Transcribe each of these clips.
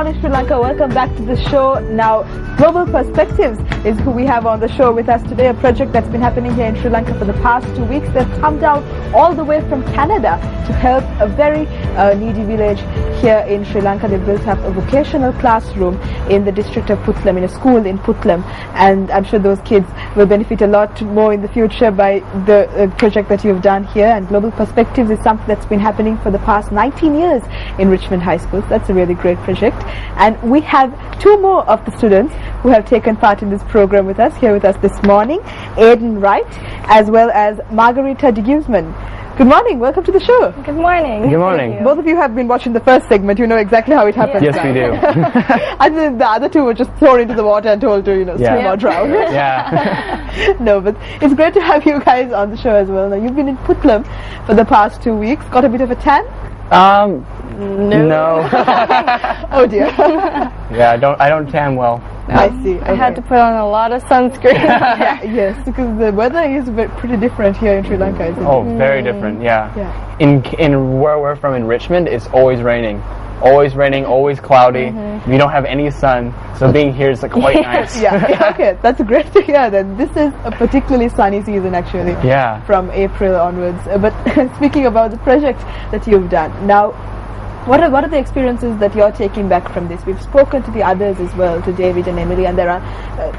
morning, Sri Lanka. Welcome back to the show. Now, Global Perspectives is who we have on the show with us today, a project that's been happening here in Sri Lanka for the past 2 weeks. They've come down all the way from Canada to help a very needy village here in Sri Lanka. They built up a vocational classroom in the district of Puttlam, in a school in Puttlam, and I'm sure those kids will benefit a lot more in the future by the project that you've done here. And Global Perspectives is something that's been happening for the past 19 years in Richmond High School. So that's a really great project. And we have two more of the students who have taken part in this program with us, here with us this morning, Aiden Wright, as well as Margarita de Guzman. Good morning, welcome to the show. Good morning. Good morning. Both of you have been watching the first segment, you know exactly how it happens. Yes, we do. And then the other two were just thrown into the water and told to, swim or drown. Yeah. No, but it's great to have you guys on the show as well. Now, you've been in Puttlam for the past 2 weeks, got a bit of a tan? No. Oh dear. Yeah, I don't tan well. I see. I had to put on a lot of sunscreen. Yes, because the weather is pretty different here in Sri Lanka, isn't it? Oh, very different. Yeah. Yeah. In where we're from in Richmond, it's always raining. Always raining, always cloudy. We don't have any sun, so being here is quite nice. Yeah. Okay, that's great to hear. Then this is a particularly sunny season actually. Yeah. From April onwards. But speaking about the project that you've done now. What are the experiences that you're taking back from this? We've spoken to the others as well, to David and Emily, and there are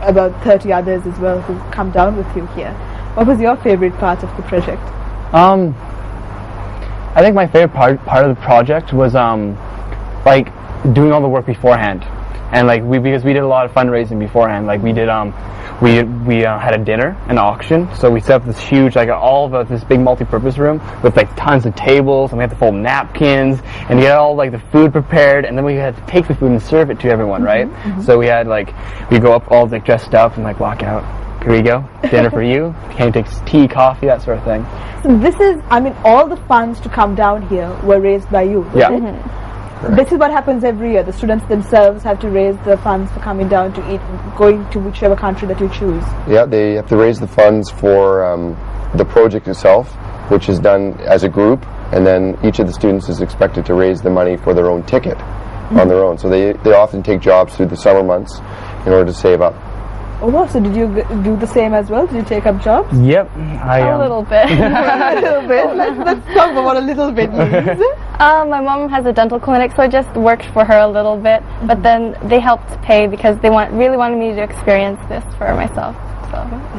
about 30 others as well who've come down with you here. What was your favorite part of the project? I think my favorite part of the project was doing all the work beforehand, and because we did a lot of fundraising beforehand. We did we had a dinner, an auction, so we set up this huge this big multi-purpose room with tons of tables, and we had to fold napkins and get all the food prepared, and then we had to take the food and serve it to everyone, right? So we had we go up all dressed up and walk out. Here we go, dinner for you. Can you take tea, coffee, that sort of thing. So this is, all the funds to come down here were raised by you. Yeah. This is what happens every year. The students themselves have to raise the funds for coming down to eat, going to whichever country that you choose. Yeah, they have to raise the funds for the project itself, which is done as a group, and then each of the students is expected to raise the money for their own ticket on their own. So they often take jobs through the summer months in order to save up. Oh, so did you do the same as well? Did you take up jobs? Yep. A little bit. A little bit. Let's talk about what a little bit means. My mom has a dental clinic, so I just worked for her a little bit, but then they helped pay because they really wanted me to experience this for myself.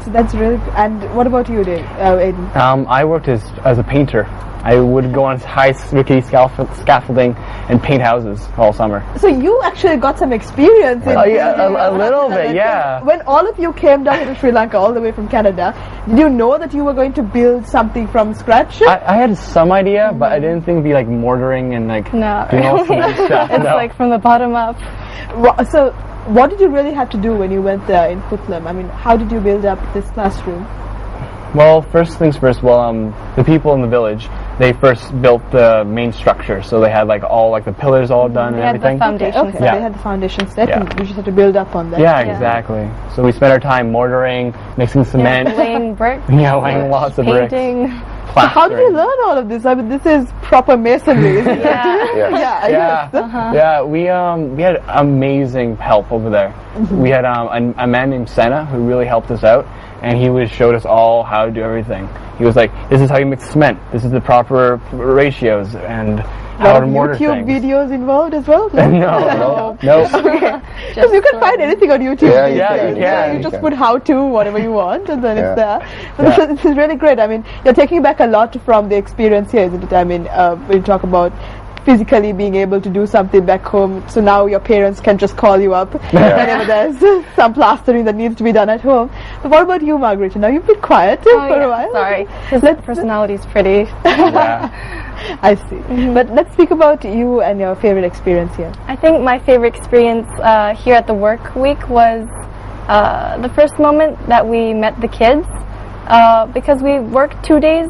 So that's really good. And what about you, Aiden? I worked as a painter. I would go on high rickety scaffolding and paint houses all summer. So you actually got some experience in a little bit, yeah. When all of you came down to Sri Lanka all the way from Canada, did you know that you were going to build something from scratch? I had some idea, but I didn't think it'd be mortaring and doing all cement stuff. It's from the bottom up. So what did you really have to do when you went there in Puttlam? How did you build up this classroom? Well, first things first, the people in the village, they first built the main structure, so they had all the pillars all done and everything. They had the foundation set. They had the foundation set, and you just had to build up on that. Yeah, exactly. So we spent our time mortaring, mixing cement. Laying bricks. Yeah, laying lots of bricks. Painting. So how did you learn all of this? This is proper masonry, isn't it? Yeah. We had amazing help over there. We had a man named Senna who really helped us out, and he showed us all how to do everything. He was like, "This is how you mix cement. This is the proper ratios and how to mortar YouTube things." videos involved as well? No. Okay. Because you can find anything on YouTube. Yeah, you can. You just put how to, whatever you want, and then it's there. But this is really great. You're taking back a lot from the experience here, isn't it? When you talk about physically being able to do something back home, so now your parents can just call you up whenever there's some plastering that needs to be done at home. But what about you, Margaret? Now you've been quiet for a while. Sorry, his personality's pretty. I see. But let's speak about you and your favorite experience here. I think my favorite experience here at the work week was the first moment that we met the kids, because we worked 2 days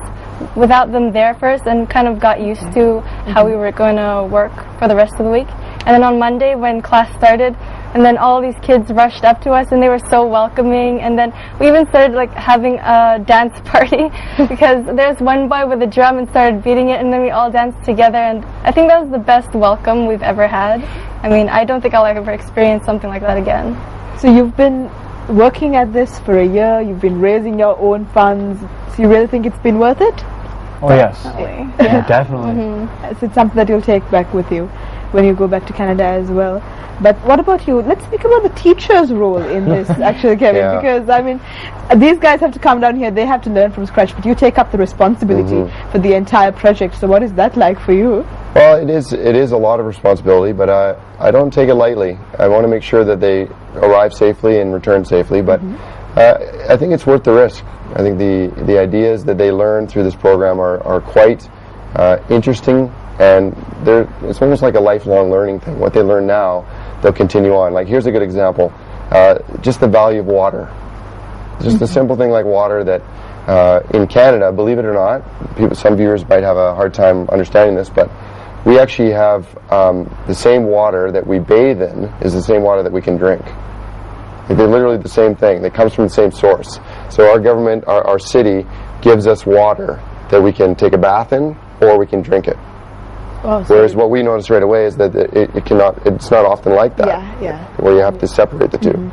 without them there first and kind of got used to how we were going to work for the rest of the week. And then on Monday when class started, and then all these kids rushed up to us and they were so welcoming, and then we even started like having a dance party because there's one boy with a drum and started beating it, and then we all danced together, and I think that was the best welcome we've ever had. I mean, I don't think I'll ever experience something like that again. So you've been working at this for a year, you've been raising your own funds, so you really think it's been worth it? Oh yes. Yeah. Definitely. So it's something that you'll take back with you when you go back to Canada as well. But what about you? Let's speak about the teacher's role in this, actually, Kevin, Yeah. because I mean, these guys have to come down here, they have to learn from scratch, but you take up the responsibility for the entire project. So what is that like for you? Well, it is a lot of responsibility, but I don't take it lightly. I want to make sure that they arrive safely and return safely, but I think it's worth the risk. I think the ideas that they learn through this program are quite interesting, and it's almost like a lifelong learning thing. What they learn now, they'll continue on. Like, here's a good example, just the value of water. Just a simple thing like water that in Canada, believe it or not, some viewers might have a hard time understanding this, but we actually have the same water that we bathe in is the same water that we can drink. They're literally the same thing. It comes from the same source. So our government, our city, gives us water that we can take a bath in, or we can drink it. Oh, so Whereas what we notice right away is that it's not often like that. Yeah. Where you have to separate the two.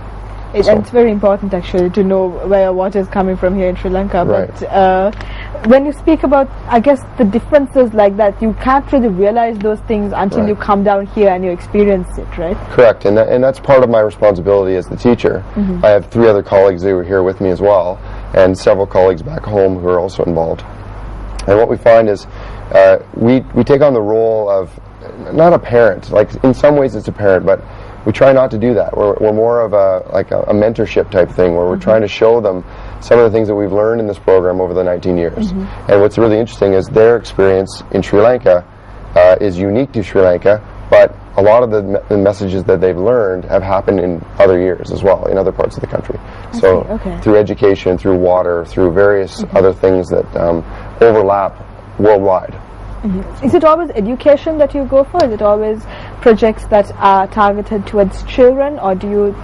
And it's very important actually to know where your water is coming from here in Sri Lanka. Right. But when you speak about, I guess, the differences like that, you can't really realize those things until you come down here and you experience it, right? Correct, and that's part of my responsibility as the teacher. I have 3 other colleagues who are here with me as well, and several colleagues back home who are also involved. And what we find is we take on the role of not a parent. Like, in some ways it's a parent, but we try not to do that. We're more of a mentorship type thing, where we're trying to show them some of the things that we've learned in this program over the 19 years. And what's really interesting is their experience in Sri Lanka is unique to Sri Lanka, but a lot of the messages that they've learned have happened in other years as well, in other parts of the country. So through education, through water, through various other things that overlap worldwide. Is it always education that you go for? Is it always projects that are targeted towards children, or do you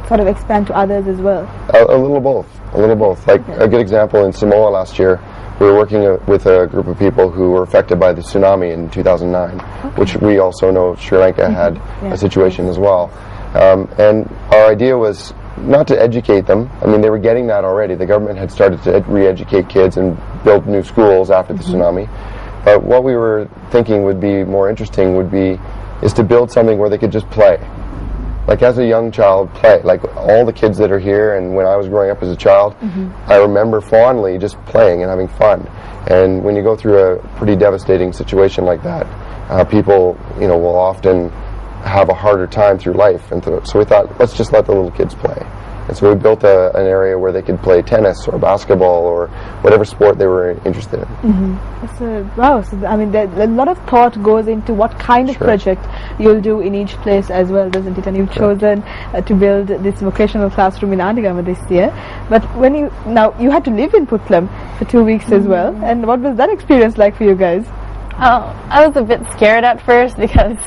sort of expand to others as well? A little both. A little both. Like a good example, in Samoa last year, we were working with a group of people who were affected by the tsunami in 2009, which we also know Sri Lanka had a situation as well. And our idea was not to educate them. I mean, they were getting that already. The government had started to re-educate kids and build new schools after the tsunami. But what we were thinking would be more interesting is to build something where they could just play. Like, as a young child, play. Like, all the kids that are here, and when I was growing up as a child, I remember fondly just playing and having fun. And when you go through a pretty devastating situation like that, people, will often have a harder time through life. And so we thought, let's just let the little kids play. And so we built an area where they could play tennis or basketball or whatever sport they were interested in. Wow, so I mean, a lot of thought goes into what kind of project you'll do in each place as well, doesn't it? And you've chosen to build this vocational classroom in Andigama this year. But you had to live in Putlam for 2 weeks as well. And what was that experience like for you guys? Oh, I was a bit scared at first because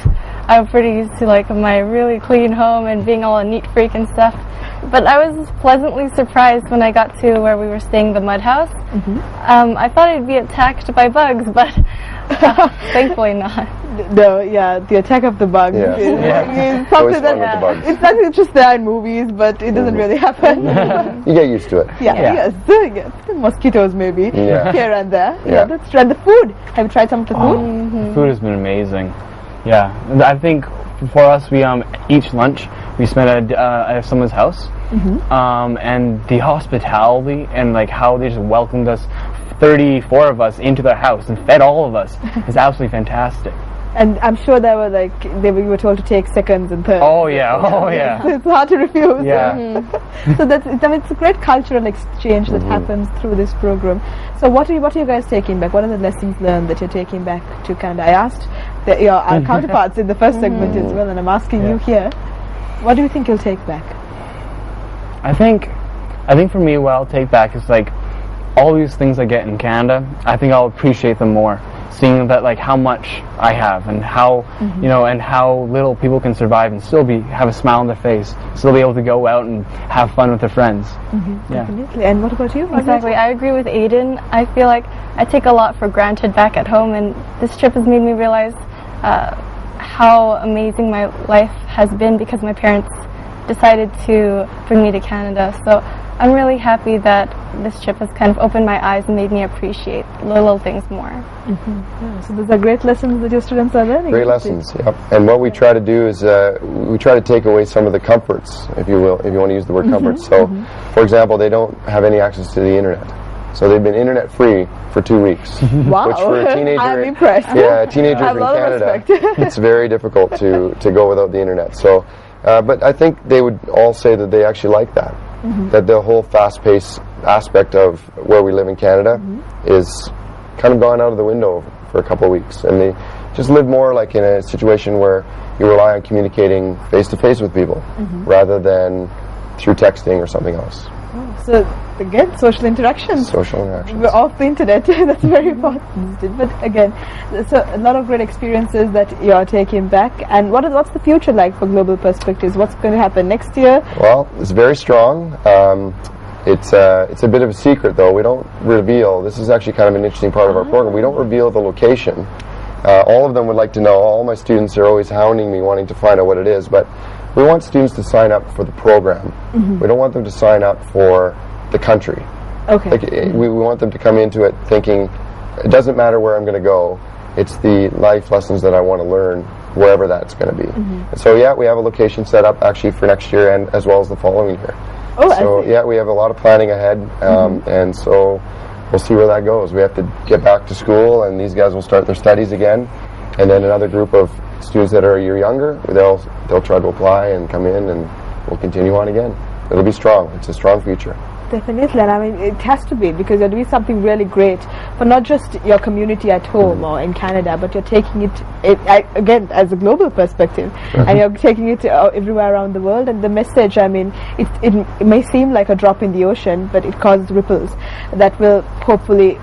I'm pretty used to like my really clean home and being all a neat freak and stuff. But I was pleasantly surprised when I got to where we were staying, the mud house. I thought I'd be attacked by bugs, but thankfully not. The attack of the bugs is something that it's something that's just there in movies, but it doesn't really happen. You get used to it. Yes. The mosquitoes maybe here and there. Yeah, that's right. The food. Have you tried some of the food? The food has been amazing. Yeah, and I think for us, we each lunch we spent at someone's house, and the hospitality and like how they just welcomed us, 34 of us, into their house and fed all of us is absolutely fantastic. And I'm sure there were we were told to take seconds and thirds. Oh yeah. So it's hard to refuse. Yeah. So it's a great cultural exchange that happens through this program. So what are you guys taking back? What are the lessons learned that you're taking back to Canada? I asked our counterparts in the first segment as well, and I'm asking you here. What do you think you'll take back? I think for me, what I'll take back is like all these things I get in Canada, I think I'll appreciate them more. Seeing that, like, how much I have and how you know, and how little people can survive and still have a smile on their face, still be able to go out and have fun with their friends. Yeah. Definitely. And what about you? Exactly. I agree with Aiden. I feel like I take a lot for granted back at home, and this trip has made me realize how amazing my life has been because my parents decided to bring me to Canada. So I'm really happy that this trip has kind of opened my eyes and made me appreciate little things more. Yeah, so those are great lessons that your students are learning. Great lessons, yep. And what we try to do is we try to take away some of the comforts, if you will, if you want to use the word comforts. So, for example, they don't have any access to the internet. So they've been internet free for 2 weeks. Wow. Which for a teenager, I'm impressed. Yeah, teenagers I have in a lot of Canada, respect. it's very difficult to go without the internet. So, but I think they would all say that they actually like that. That the whole fast-paced aspect of where we live in Canada is kind of gone out of the window for a couple of weeks, and they just live more like in a situation where you rely on communicating face-to-face with people rather than through texting or something else. So again, social interactions. Social interactions. We're off the internet. That's very important. But again, so a lot of great experiences that you're taking back. And what's the future like for Global Perspectives? What's going to happen next year? Well, it's very strong. It's a bit of a secret, though. We don't reveal. This is actually kind of an interesting part of our program. We don't reveal the location. All of them would like to know. All my students are always hounding me, wanting to find out what it is. But we want students to sign up for the program. We don't want them to sign up for the country. Okay. Like, we want them to come into it thinking, it doesn't matter where I'm going to go. It's the life lessons that I want to learn wherever that's going to be. And so, yeah, we have a location set up actually for next year and as well as the following year. Oh, so, yeah, we have a lot of planning ahead, and so we'll see where that goes. We have to get back to school, and these guys will start their studies again. And then another group of students that are a year younger, they'll try to apply and come in, and we'll continue on again. It'll be strong. It's a strong future. Definitely, and I mean it has to be, because you're doing something really great for not just your community at home or in Canada, but you're taking it again as a global perspective, and you're taking it everywhere around the world. And the message, I mean, it may seem like a drop in the ocean, but it causes ripples that will hopefully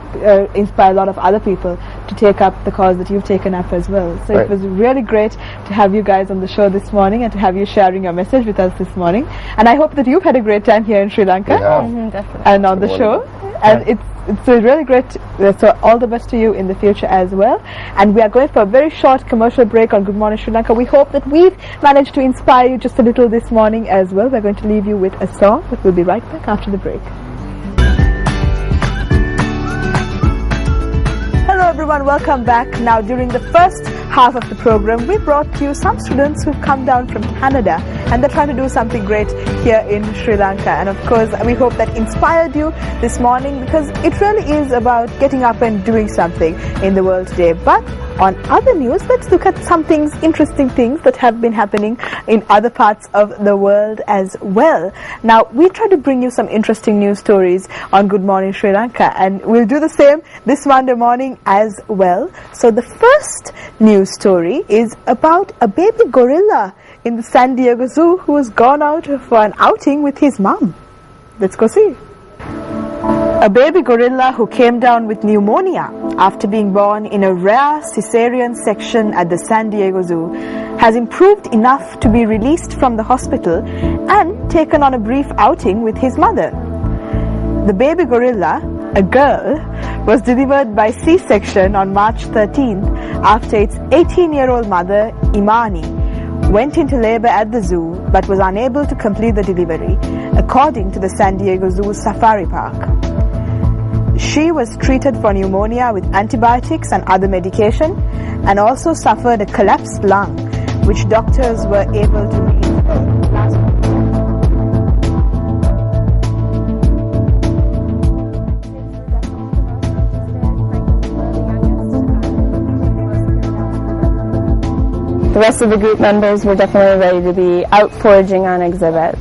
inspire a lot of other people to take up the cause that you've taken up as well. So it was really great to have you guys on the show this morning and to have you sharing your message with us this morning. And I hope that you've had a great time here in Sri Lanka. Yeah. Definitely. And on the show, and it's a really great. So all the best to you in the future as well. And we are going for a very short commercial break on Good Morning Sri Lanka. We hope that we've managed to inspire you just a little this morning as well. We're going to leave you with a song, but we'll be right back after the break. Hello everyone, welcome back. Now, during the first half of the program, we brought to you some students who've come down from Canada, and they're trying to do something great here in Sri Lanka. And of course, we hope that inspired you this morning, because it really is about getting up and doing something in the world today. But on other news, let's look at some things, interesting things that have been happening in other parts of the world as well. Now, we try to bring you some interesting news stories on Good Morning Sri Lanka, and we'll do the same this Monday morning as well. So the first news story is about a baby gorilla in the San Diego Zoo who has gone out for an outing with his mom. Let's go see. A baby gorilla who came down with pneumonia after being born in a rare cesarean section at the San Diego Zoo has improved enough to be released from the hospital and taken on a brief outing with his mother. The baby gorilla, a girl, was delivered by C-section on March 13th after its 18-year-old mother, Imani, went into labor at the zoo but was unable to complete the delivery, according to the San Diego Zoo Safari Park. She was treated for pneumonia with antibiotics and other medication, and also suffered a collapsed lung, which doctors were able to read last week. The rest of the group members were definitely ready to be out foraging on exhibit.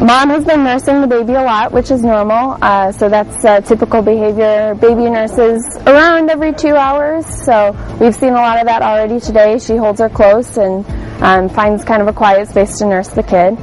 Mom has been nursing the baby a lot, which is normal, so that's typical behavior. Baby nurses around every 2 hours, so we've seen a lot of that already today. She holds her close and finds kind of a quiet space to nurse the kid.